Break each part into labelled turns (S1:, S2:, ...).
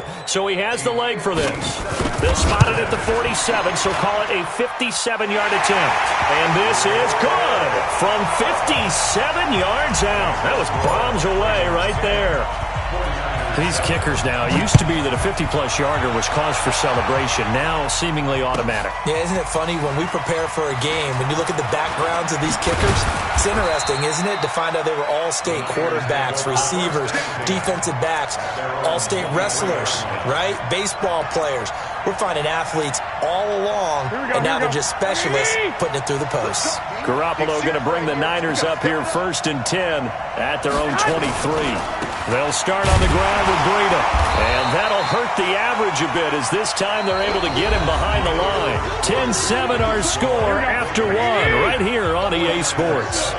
S1: here, so he has the leg for this. They'll spot it at the 47, so call it a 57-yard attempt. And this is good from 57 yards out. That was bombs away right there. These kickers now, it used to be that a 50-plus yarder was cause for celebration, now seemingly automatic.
S2: Yeah, isn't it funny when we prepare for a game, when you look at the backgrounds of these kickers, it's interesting, isn't it, to find out they were all-state quarterbacks, receivers, defensive backs, all-state wrestlers, right? Baseball players. We're finding athletes all along, and now they're just specialists putting it through the posts.
S1: Garoppolo going to bring the Niners up here 1st and 10 at their own 23. They'll start on the ground with Breida, and that'll hurt the average a bit as this time they're able to get him behind the line. 10-7 our score after one right here on EA Sports.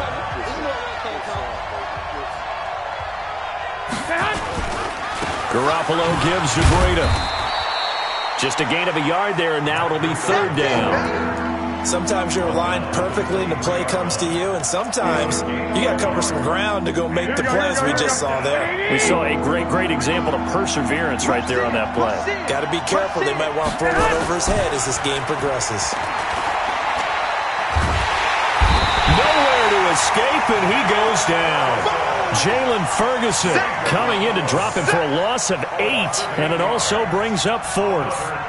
S1: Garoppolo gives to Breida. Just a gain of a yard there, and now it'll be 3rd down.
S2: Sometimes you're aligned perfectly and the play comes to you, and sometimes you got to cover some ground to go make the plays we just saw there.
S1: We saw a great example of perseverance right there on that play.
S2: Got to be careful. They might want to throw one over his head as this game progresses.
S1: Nowhere to escape, and he goes down. Jalen Ferguson coming in to drop him for a loss of 8, and it also brings up 4th.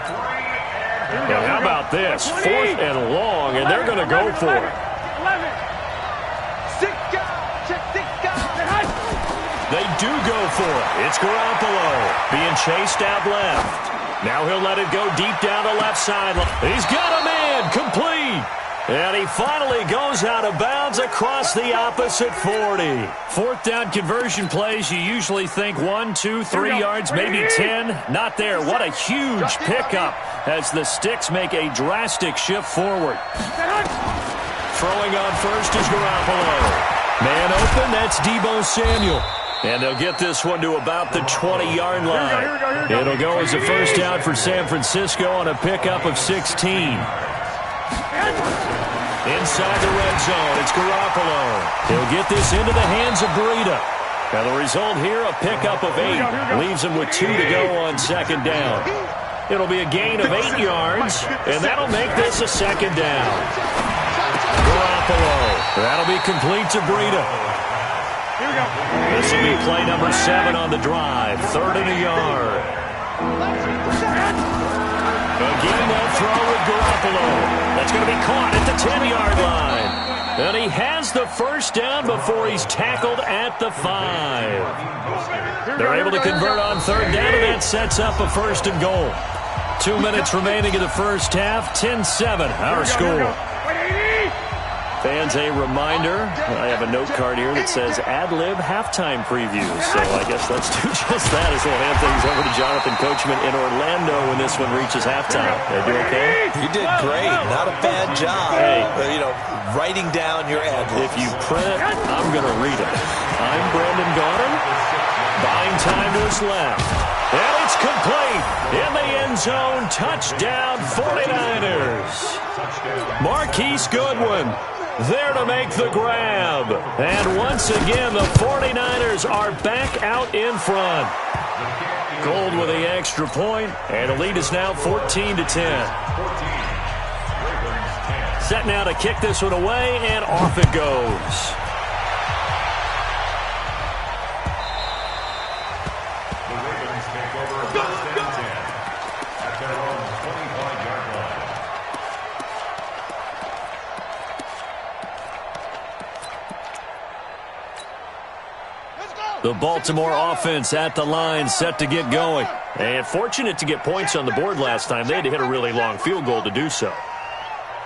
S1: And how about this? 4th and long, and they're going to go for it. They do go for it. It's Garoppolo being chased out left. Now he'll let it go deep down the left sideline. He's got a man complete. And he finally goes out of bounds across the opposite 40. 4th down conversion plays, you usually think 1, 2, 3 yards, maybe 10. Not there. What a huge pickup as the Sticks make a drastic shift forward. Throwing on first is Garoppolo. Man open, that's Deebo Samuel. And they'll get this one to about the 20-yard line. It'll go as a 1st down for San Francisco on a pickup of 16. Inside the red zone, it's Garoppolo. He'll get this into the hands of Breida. Now the result here, a pickup of 8. Leaves him with 2 to go on 2nd down. It'll be a gain of 8 yards, and that'll make this a 2nd down. Garoppolo. That'll be complete to Breida. This will be play number 7 on the drive. 3rd and a yard. Again, that throw with Garoppolo. That's going to be caught at the 10-yard line. And he has the 1st down before he's tackled at the 5. They're able to convert on 3rd down, and that sets up a 1st and goal. 2 minutes remaining in the first half. 10-7, our score. Fans, a reminder, I have a note card here that says ad-lib halftime previews. So I guess let's do just that as we'll hand things over to Jonathan Coachman in Orlando when this one reaches halftime. Did I do okay?
S2: You did great. Not a bad job.
S1: Hey.
S2: Writing down your ad-libs.
S1: If you print it, I'm going to read it. I'm Brandon Gaudin. Buying time to his left. And it's complete. In the end zone. Touchdown 49ers. Marquise Goodwin there to make the grab. And once again, the 49ers are back out in front. Gold with the extra point, and the lead is now 14-10. Set now to kick this one away, and off it goes. The Baltimore offense at the line, set to get going. And fortunate to get points on the board last time. They had to hit a really long field goal to do so.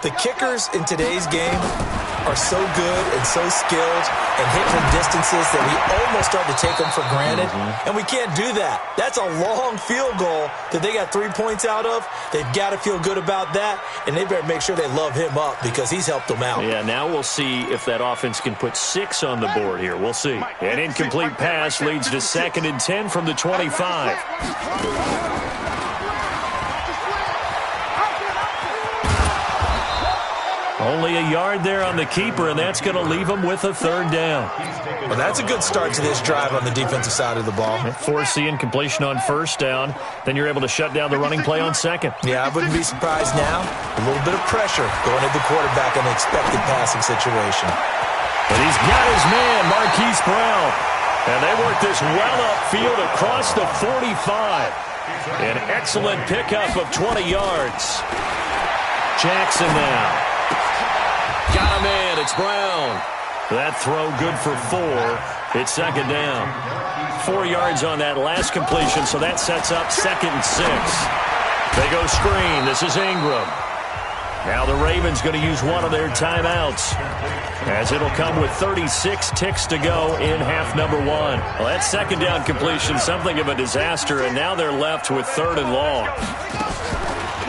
S2: The kickers in today's game are so good and so skilled and hit from distances that we almost start to take them for granted. And we can't do that. That's a long field goal that they got 3 points out of. They've got to feel good about that, and they better make sure they love him up because he's helped them out.
S1: Yeah, now we'll see if that offense can put 6 on the board here. We'll see. An incomplete pass leads to 2nd and 10 from the 25. Only a yard there on the keeper, and that's going to leave him with a third down.
S2: Well, that's a good start to this drive on the defensive side of the ball.
S1: Forcing completion on first down. Then you're able to shut down the running play on second.
S2: Yeah, I wouldn't be surprised now. A little bit of pressure going at the quarterback in an expected passing situation.
S1: But he's got his man, Marquise Brown. And they work this well upfield across the 45. An excellent pickup of 20 yards. Jackson now. Got a man. It's Brown. That throw good for 4. It's second down. 4 yards on that last completion, so that sets up 2nd and 6. They go screen. This is Ingram. Now the Ravens going to use one of their timeouts, as it'll come with 36 ticks to go in half number 1. Well, that second down completion, something of a disaster, and now they're left with 3rd and long.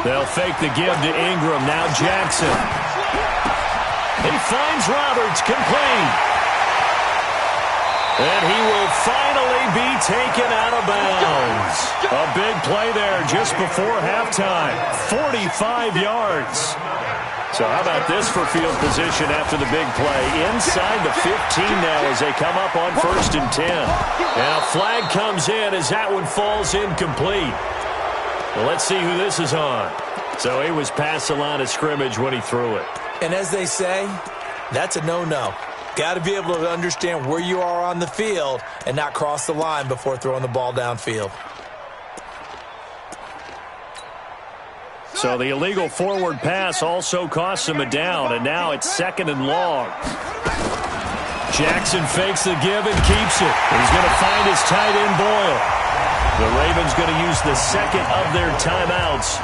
S1: They'll fake the give to Ingram. Now Jackson. He finds Roberts, complete. And he will finally be taken out of bounds. A big play there just before halftime. 45 yards. So how about this for field position after the big play? Inside the 15 now as they come up on 1st and 10. And a flag comes in as that one falls incomplete. Well, let's see who this is on. So he was past the line of scrimmage when he threw it.
S2: And as they say, that's a no-no. Got to be able to understand where you are on the field and not cross the line before throwing the ball downfield.
S1: So the illegal forward pass also costs him a down, and now it's 2nd and long. Jackson fakes the give and keeps it. He's going to find his tight end Boyle. The Ravens going to use the 2nd of their timeouts,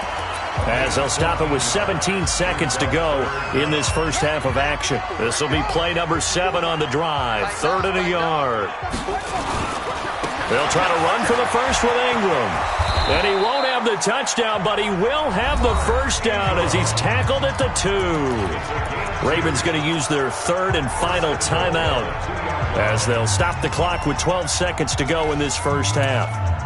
S1: as they'll stop it with 17 seconds to go in this first half of action. This will be play number 7 on the drive. 3rd and a yard. They'll try to run for the first with Ingram. And he won't have the touchdown, but he will have the first down as he's tackled at the 2. Ravens going to use their 3rd and final timeout, as they'll stop the clock with 12 seconds to go in this first half.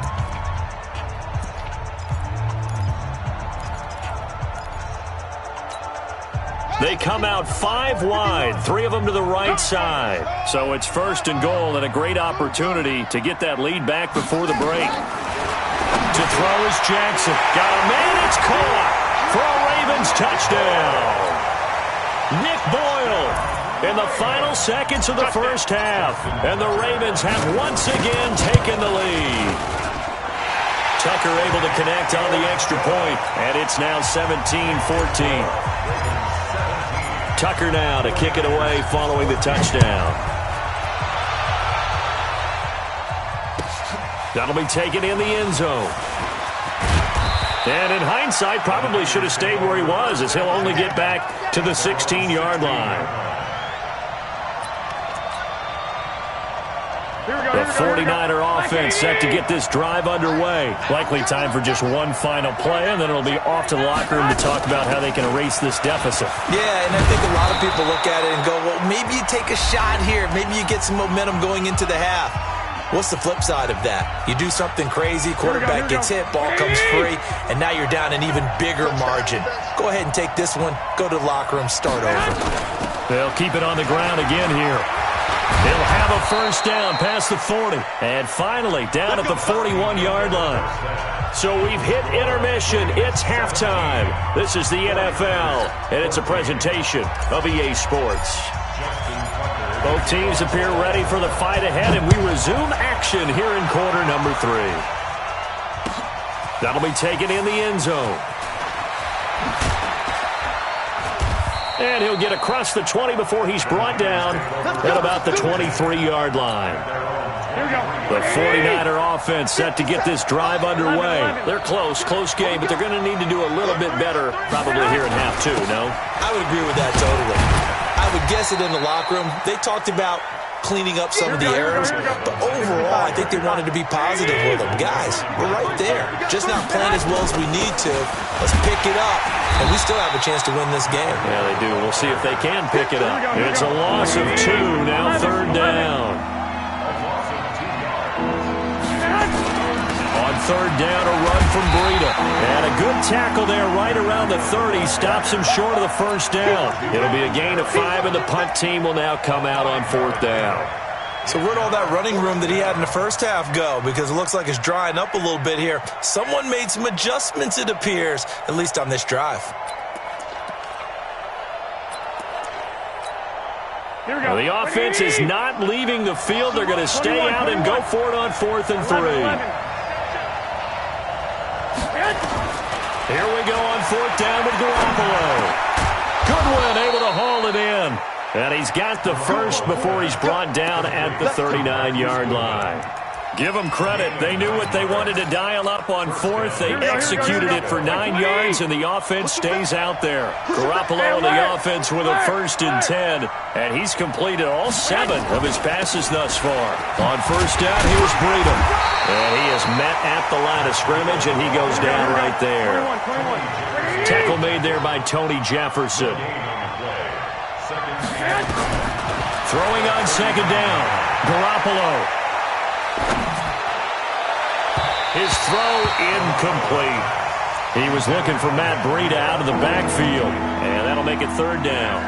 S1: They come out 5 wide, 3 of them to the right side. So it's 1st and goal, and a great opportunity to get that lead back before the break. To throw is Jackson. Got a man, it's caught for a Ravens touchdown. Nick Boyle in the final seconds of the first half. And the Ravens have once again taken the lead. Tucker able to connect on the extra point, and it's now 17-14. Tucker now to kick it away following the touchdown. That'll be taken in the end zone. And in hindsight, probably should have stayed where he was, as he'll only get back to the 16-yard line. The 49er offense set to get this drive underway. Likely time for just one final play, and then it'll be off to the locker room to talk about how they can erase this deficit.
S2: Yeah, and I think a lot of people look at it and go, well, maybe you take a shot here. Maybe you get some momentum going into the half. What's the flip side of that? You do something crazy, quarterback gets hit, ball comes free, and now you're down an even bigger margin. Go ahead and take this one, go to the locker room, start over.
S1: They'll keep it on the ground again here. He'll have a first down past the 40. And finally, down at the 41-yard line. So we've hit intermission. It's halftime. This is the NFL, and it's a presentation of EA Sports. Both teams appear ready for the fight ahead, and we resume action here in quarter number 3. That'll be taken in the end zone. And he'll get across the 20 before he's brought down at about the 23-yard line. The 49er offense set to get this drive underway. They're close game, but they're going to need to do a little bit better probably here in half 2, no?
S2: I would agree with that totally. I would guess it in the locker room. They talked about cleaning up some of the errors, but overall, I think they wanted to be positive with them. Guys, we're right there. Just not playing as well as we need to. Let's pick it up, and we still have a chance to win this game.
S1: Yeah, they do. We'll see if they can pick it up. It's a loss of 2, now 3rd down. On third down, a run from Breida. And a good tackle there right around the 30. Stops him short of the first down. It'll be a gain of 5, and the punt team will now come out on fourth down.
S2: So where'd all that running room that he had in the first half go? Because it looks like it's drying up a little bit here. Someone made some adjustments, it appears, at least on this drive.
S1: Here we go. Well, the offense is not leaving the field. They're going to stay out and go for it on 4th and 3. Here we go on 4th down with Garoppolo. Goodwin able to haul it in. And he's got the first before he's brought down at the 39-yard line. Give them credit. They knew what they wanted to dial up on 4th. They executed it for 9 yards, and the offense stays out there. Garoppolo and the offense with a 1st and 10, and he's completed all 7 of his passes thus far. On 1st down, here's Breida. And he is met at the line of scrimmage, and he goes down right there. Tackle made there by Tony Jefferson. Throwing on 2nd down, Garoppolo. His throw incomplete. He was looking for Matt Breida out of the backfield, and that'll make it 3rd down.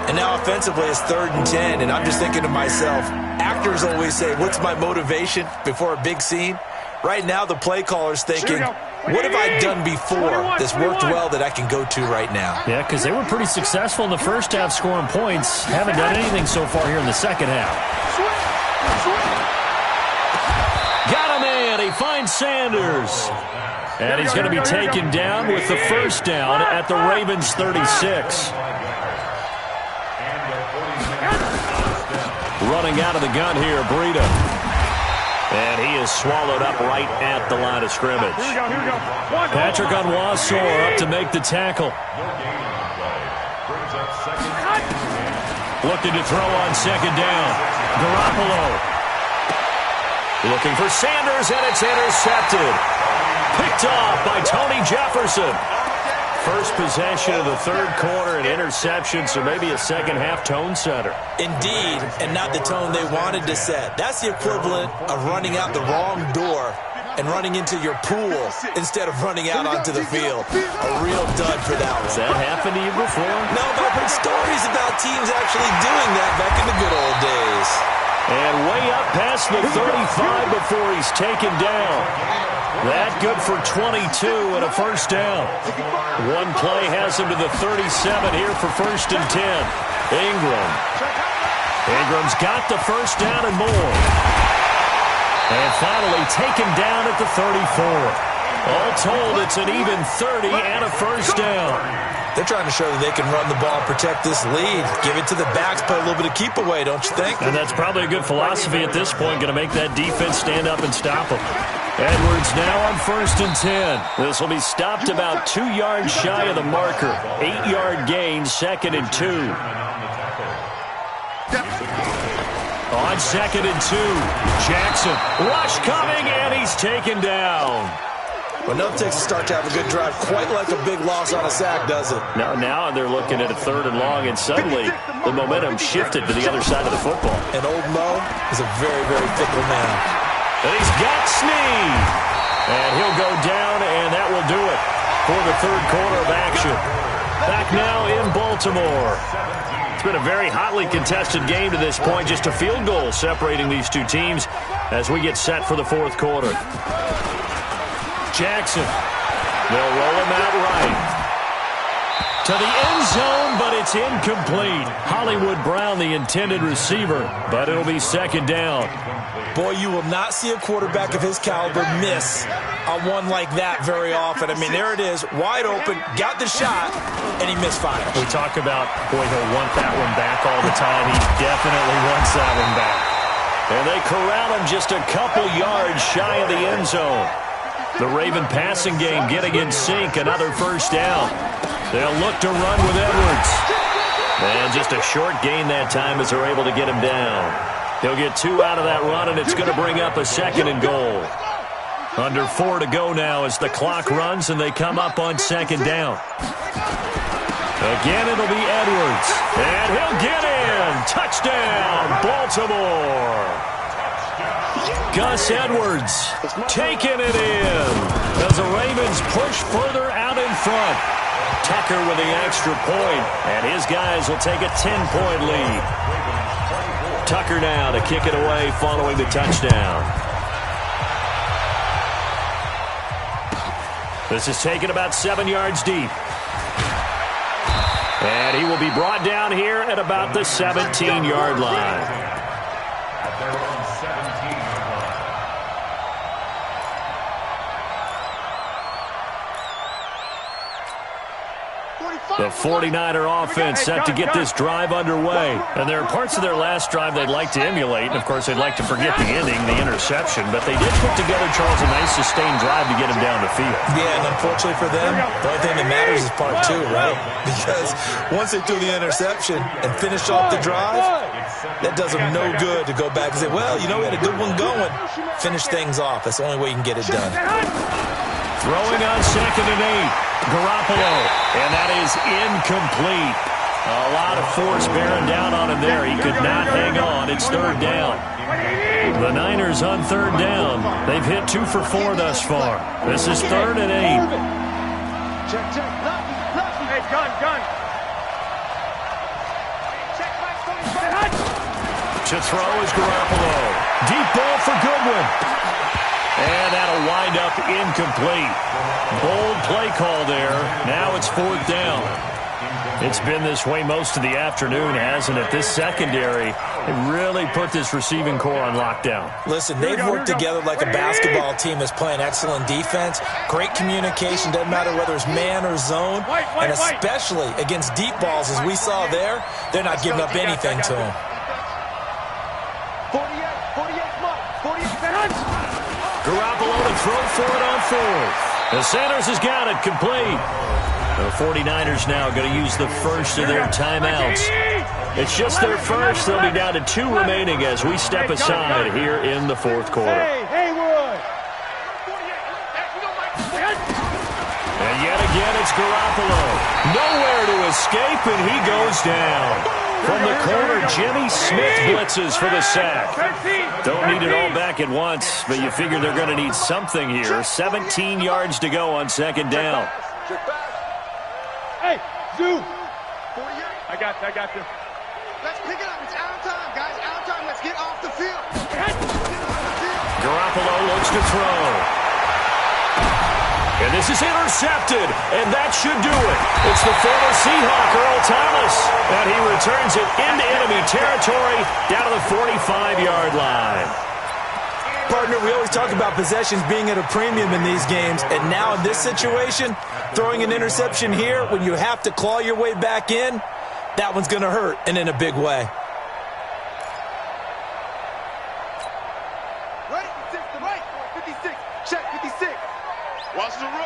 S2: And now offensively it's 3rd and 10, and I'm just thinking to myself, actors always say, what's my motivation before a big scene? Right now the play caller's thinking, what have I done before that's worked well that I can go to right now?
S1: Yeah, because they were pretty successful in the first half scoring points. Haven't done anything so far here in the second half. Got him in. He finds Sanders. And he's going to be taken down with the first down at the Ravens' 36. Running out of the gun here, Breida. And he is swallowed up right at the line of scrimmage. Patrick Onwuasor up to make the tackle. Looking to throw on 2nd down. Garoppolo. Looking for Sanders, and it's intercepted. Picked off by Tony Jefferson. First possession of the 3rd quarter, an interception, so maybe a second-half tone setter.
S2: Indeed, and not the tone they wanted to set. That's the equivalent of running out the wrong door and running into your pool instead of running out onto the field. A real dud for that one.
S1: Has that happened to you before?
S2: No, but I've heard stories about teams actually doing that back in the good old days.
S1: And way up past the 35 before he's taken down. That good for 22 and a first down. One play has him to the 37 here for 1st and 10. Ingram's got the first down and more. And finally taken down at the 34. All told, it's an even 30 and a first down.
S2: They're trying to show that they can run the ball, protect this lead. Give it to the backs, play a little bit of keep away, don't you think?
S1: And that's probably a good philosophy at this point, going to make that defense stand up and stop them. Edwards now on 1st and 10. This will be stopped about 2 yards shy of the marker. 8-yard gain, 2nd and 2. On 2nd and 2, Jackson. Rush coming, and he's taken down.
S2: Well, no takes a start to have a good drive, quite like a big loss on a sack, does it?
S1: Now they're looking at a 3rd and long, and suddenly the momentum shifted to the other side of the football.
S2: And old Mo is a very, very fickle man.
S1: And he's got Snead. And he'll go down, and that will do it for the 3rd quarter of action. Back now in Baltimore. It's been a very hotly contested game to this point. Just a field goal separating these two teams as we get set for the 4th quarter. Jackson. They'll roll him out right. To the end zone, but it's incomplete. Hollywood Brown, the intended receiver, but it'll be 2nd down.
S2: Boy, you will not see a quarterback of his caliber miss on one like that very often. I mean, there it is, wide open, got the shot, and he misfired.
S1: We talk about, boy, he'll want that one back all the time. He definitely wants that one back. And they corral him just a couple yards shy of the end zone. The Raven passing game getting in sync, another first down. They'll look to run with Edwards. And just a short gain that time as they're able to get him down. He'll get 2 out of that run, and it's going to bring up a 2nd and goal. Under 4 to go now as the clock runs, and they come up on 2nd down. Again, it'll be Edwards. And he'll get in. Touchdown, Baltimore. Gus Edwards taking it in as the Ravens push further out in front. Tucker with the extra point, and his guys will take a 10-point lead. Tucker now to kick it away following the touchdown. This is taken about 7 yards deep. And he will be brought down here at about the 17-yard line. The 49er offense set to get this drive underway. And there are parts of their last drive they'd like to emulate. And, of course, they'd like to forget the ending, the interception. But they did put together, Charles, a nice sustained drive to get him down the field.
S2: Yeah, and unfortunately for them, the only thing that matters is part two, right? Because once they threw the interception and finished off the drive, that does them no good to go back and say, well, you know, we had a good one going. Finish things off. That's the only way you can get it done.
S1: Throwing on 2nd and 8, Garoppolo, and that is incomplete. A lot of force bearing down on him there. He could not hang on. It's 3rd down. The Niners on 3rd down. They've hit 2 for 4 thus far. This is 3rd and 8.
S3: Check. Hey, gun.
S1: To throw is Garoppolo. Deep ball for Goodwin. And that'll wind up incomplete. Bold play call there. Now it's 4th down. It's been this way most of the afternoon, hasn't it? This secondary really put this receiving core on lockdown.
S2: Listen, they've worked together like a basketball team that's playing excellent defense. Great communication, doesn't matter whether it's man or zone. And especially against deep balls, as we saw there, they're not giving up anything to them.
S3: 48,
S1: Garoppolo to throw for it on 4th. The Sanders has got it complete. The 49ers now going to use the first of their timeouts. It's just their first. They'll be down to 2 remaining as we step aside here in the 4th quarter. And yet again, it's Garoppolo. Nowhere to escape, and he goes down. From the corner, Jimmy Smith blitzes for the sack. Don't need it all back at once, but you figure they're going to need something here. 17 yards to go on 2nd down.
S3: Hey, Zoo. I got this.
S4: Let's pick it up. It's out of time, guys. Out of time. Let's get off the field.
S1: Garoppolo looks to throw. And this is intercepted, and that should do it. It's the former Seahawk, Earl Thomas, and he returns it into enemy territory down to the 45-yard line.
S2: Partner, we always talk about possessions being at a premium in these games, and now in this situation, throwing an interception here when you have to claw your way back in, that one's going to hurt, and in a big way.
S4: Ready? 6 to right. 56. Check 56. Watch the run.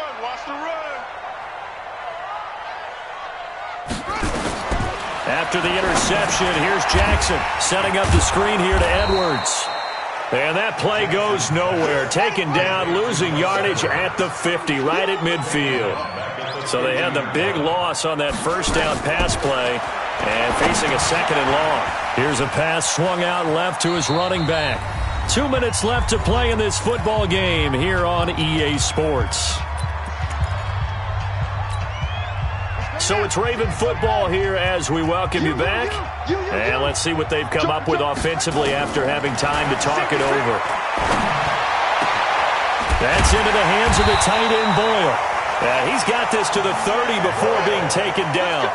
S1: After the interception, here's Jackson setting up the screen here to Edwards. And that play goes nowhere. Taken down, losing yardage at the 50, right at midfield. So they had the big loss on that first down pass play and facing a 2nd and long. Here's a pass swung out left to his running back. 2 minutes left to play in this football game here on EA Sports. So it's Raven football here as we welcome you back. And let's see what they've come up with offensively after having time to talk it over. That's into the hands of the tight end Boyle. He's got this to the 30 before being taken down.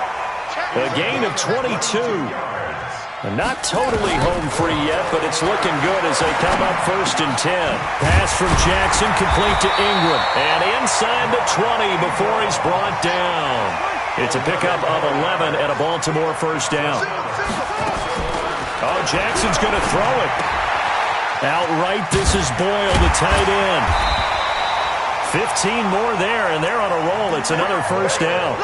S1: A gain of 22. Not totally home free yet, but it's looking good as they come up 1st and 10. Pass from Jackson complete to Ingram. And inside the 20 before he's brought down. It's a pickup of 11 and a Baltimore 1st down. Oh, Jackson's going to throw it. Outright, this is Boyle, the tight end. 15 more there, and they're on a roll. It's another 1st down.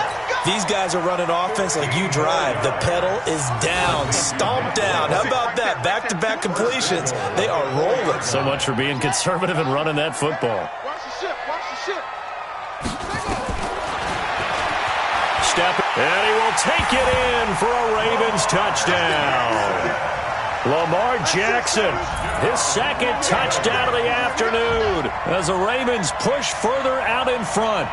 S2: These guys are running offense like you drive. The pedal is down, stomped down. How about that? Back-to-back completions. They are rolling.
S1: So much for being conservative and running that football.
S4: Watch the ship.
S1: Step, and he will take it in for a Ravens touchdown. Lamar Jackson, his second touchdown of the afternoon as the Ravens push further out in front.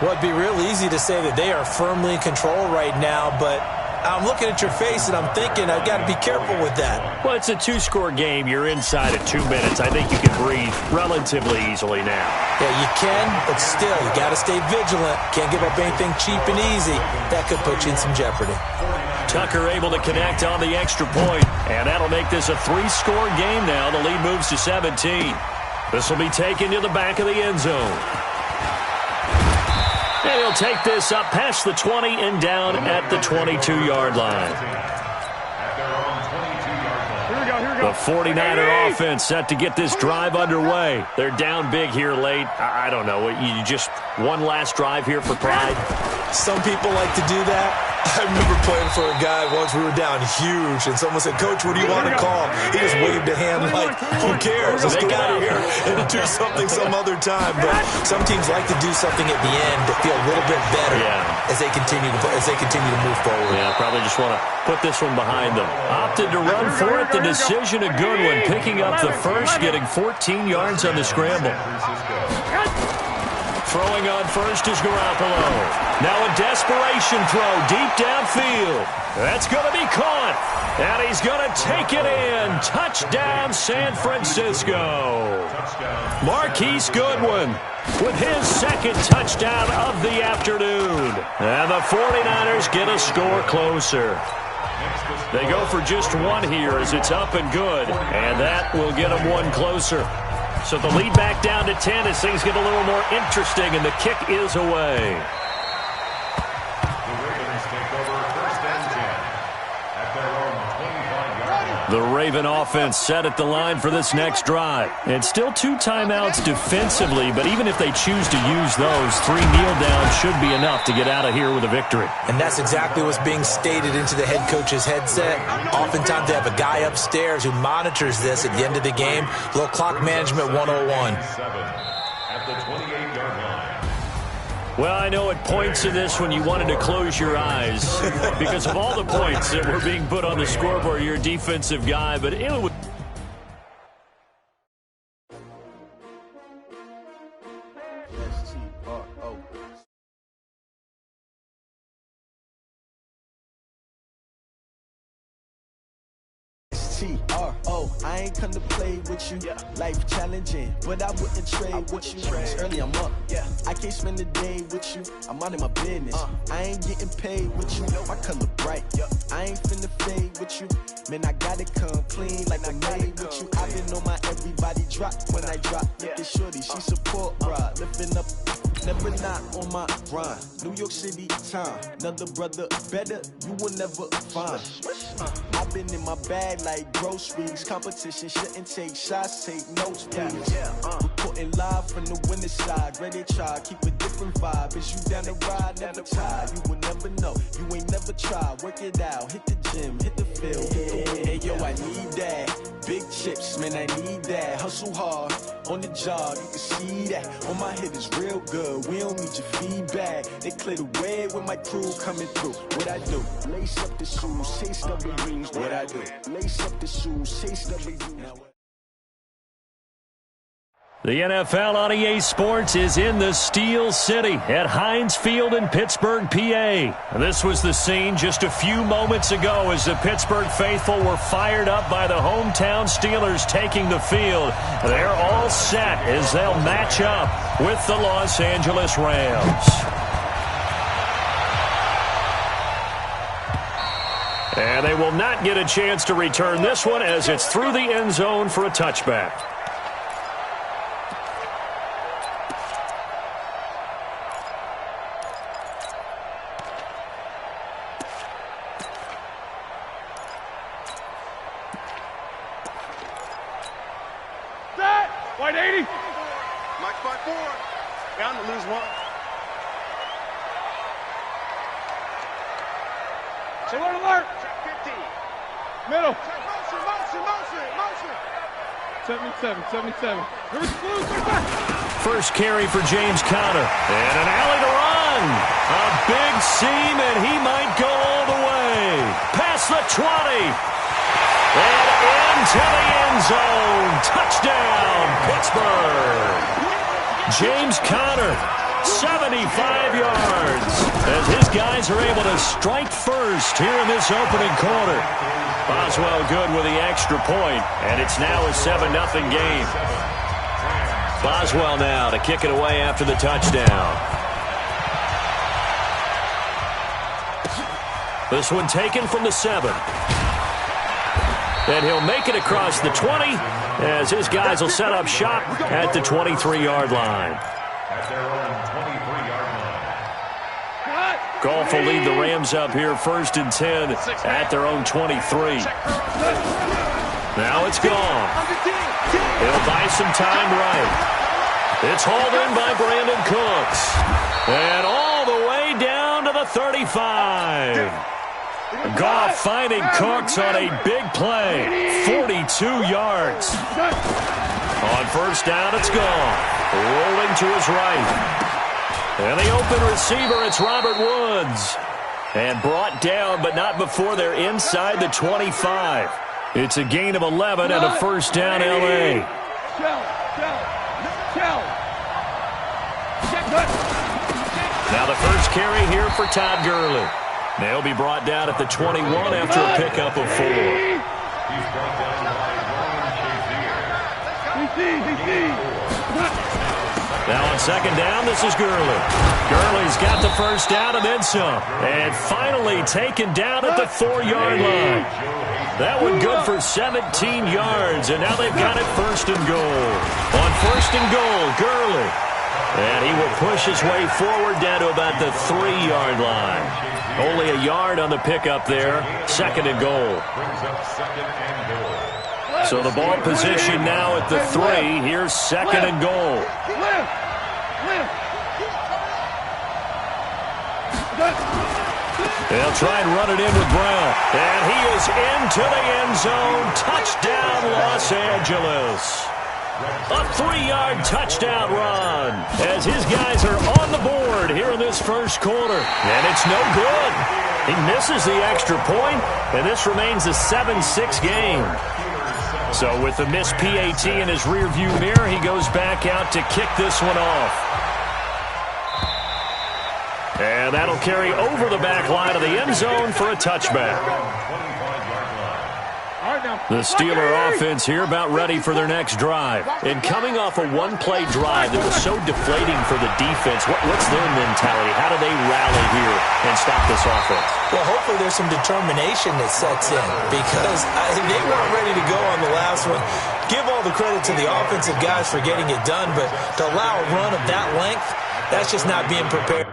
S2: Well, it'd be real easy to say that they are firmly in control right now, but I'm looking at your face and I'm thinking I've got to be careful with that.
S1: Well, it's a two-score game. You're inside at 2 minutes. I think you can breathe relatively easily now.
S2: Yeah, you can, but still, you got to stay vigilant. Can't give up anything cheap and easy. That could put you in some jeopardy.
S1: Tucker able to connect on the extra point, and that'll make this a 3-score game now. The lead moves to 17. This will be taken to the back of the end zone. And he'll take this up past the 20 and down at the 22-yard line. The 49er offense set to get this drive underway. They're down big here late. I don't know. You just one last drive here for pride?
S2: Some people like to do that. I remember playing for a guy once. We were down huge, and someone said, "Coach, what do you want to call?" He just waved a hand like, "Who cares? Let's get out of here and do something some other time." But some teams like to do something at the end to feel a little bit better as they continue to move forward.
S1: Yeah, probably just want to put this one behind them. Opted to run for it. The decision a good one, picking up the first, getting 14 yards on the scramble. Throwing on first is Garoppolo. Now a desperation throw deep downfield. That's going to be caught. And he's going to take it in. Touchdown, San Francisco. Marquise Goodwin with his second touchdown of the afternoon. And the 49ers get a score closer. They go for just one here as it's up and good. And that will get them one closer. So the lead back down to 10 as things get a little more interesting, and the kick is away. The Raven offense set at the line for this next drive. And still 2 timeouts defensively, but even if they choose to use those, 3 kneel downs should be enough to get out of here with a victory.
S2: And that's exactly what's being stated into the head coach's headset. Oftentimes they have a guy upstairs who monitors this at the end of the game. Little clock management 101.
S3: At the 28-yard line.
S1: Well, I know at points in this when you wanted to close your eyes because of all the points that were being put on the scoreboard. You're a defensive guy, but it was...
S5: T-R-O, I ain't come to play with you. Life challenging, but I wouldn't trade with you. It's early, I'm up. I can't spend the day with you. I'm out of my business. I ain't getting paid with you. My color bright. I ain't finna fade with you. Man, I gotta come clean like I made with you. I've been on my everybody drop when I drop. Look at shorty, she support ride. Lifting up, never not on my grind. New York City time, another brother better, you will never find. I've been in my bag like groceries. Competition shouldn't take shots, take notes, please. Reporting live from the winning side. Ready to try, keep a different vibe. Is you down the ride, never tired. You will never know, you ain't never tried. Work it out, hit the gym, hit the field. Hey yo, I need that. Big chips, man, I need that. Hustle hard, on the job, you can see that. On my head is real good, we don't need your feedback. They clear the way with my crew coming through. What I do? Lace up the shoes, taste of the rings. What I do? Lace up the shoes, taste of the rings.
S1: The NFL on EA Sports is in the Steel City at Heinz Field in Pittsburgh, PA. This was the scene just a few moments ago as the Pittsburgh faithful were fired up by the hometown Steelers taking the field. They're all set as they'll match up with the Los Angeles Rams. And they will not get a chance to return this one as it's through the end zone for a touchback.
S3: White 80.
S4: Mike 5-4. Bound to lose one.
S3: Alert, alert.
S4: Check 15.
S3: Middle.
S4: Check motion.
S3: 77.
S1: First carry for James Conner. And an alley to run. A big seam, and he might go all the way. Past the 20. And into the end zone. Touchdown, Pittsburgh. James Conner, 75 yards, as his guys are able to strike first here in this opening quarter. Boswell good with the extra point, and it's now a 7-0 game. Boswell now to kick it away after the touchdown. This one taken from the 7. And he'll make it across the 20 as his guys will set up shop at the 23-yard line. Goff will lead the Rams up here 1st and 10 at their own 23. Now it's gone. He'll buy some time right. It's hauled in by Brandon Cooks. And all the way down to the 35. Goff finding Cooks on a big play. 42 yards. On 1st down, it's gone. Rolling to his right. And the open receiver, it's Robert Woods. And brought down, but not before they're inside the 25. It's a gain of 11 and a 1st down, L.A. Now the first carry here for Todd Gurley. They'll be brought down at the 21 after a pickup of 4. Now on 2nd down, this is Gurley. Gurley's got the 1st down and then some. And finally taken down at the 4-yard line. That one good for 17 yards, and now they've got it 1st and goal. On 1st and goal, Gurley. And he will push his way forward down to about the 3-yard line. Only a yard on the pickup there. 2nd and goal. So the ball position now at the 3. Here's 2nd and goal. They'll try and run it in with Brown. And he is into the end zone. Touchdown, Los Angeles. A 3-yard touchdown run as his guys are on the board here in this 1st quarter. And it's no good. He misses the extra point, and this remains a 7-6 game. So with the missed PAT in his rearview mirror, he goes back out to kick this one off. And that'll carry over the back line of the end zone for a touchback. The Steeler offense here about ready for their next drive. And coming off a one-play drive that was so deflating for the defense, what's their mentality? How do they rally here and stop this offense?
S2: Well, hopefully there's some determination that sets in because they weren't ready to go on the last one. Give all the credit to the offensive guys for getting it done, but to allow a run of that length, that's just not being prepared.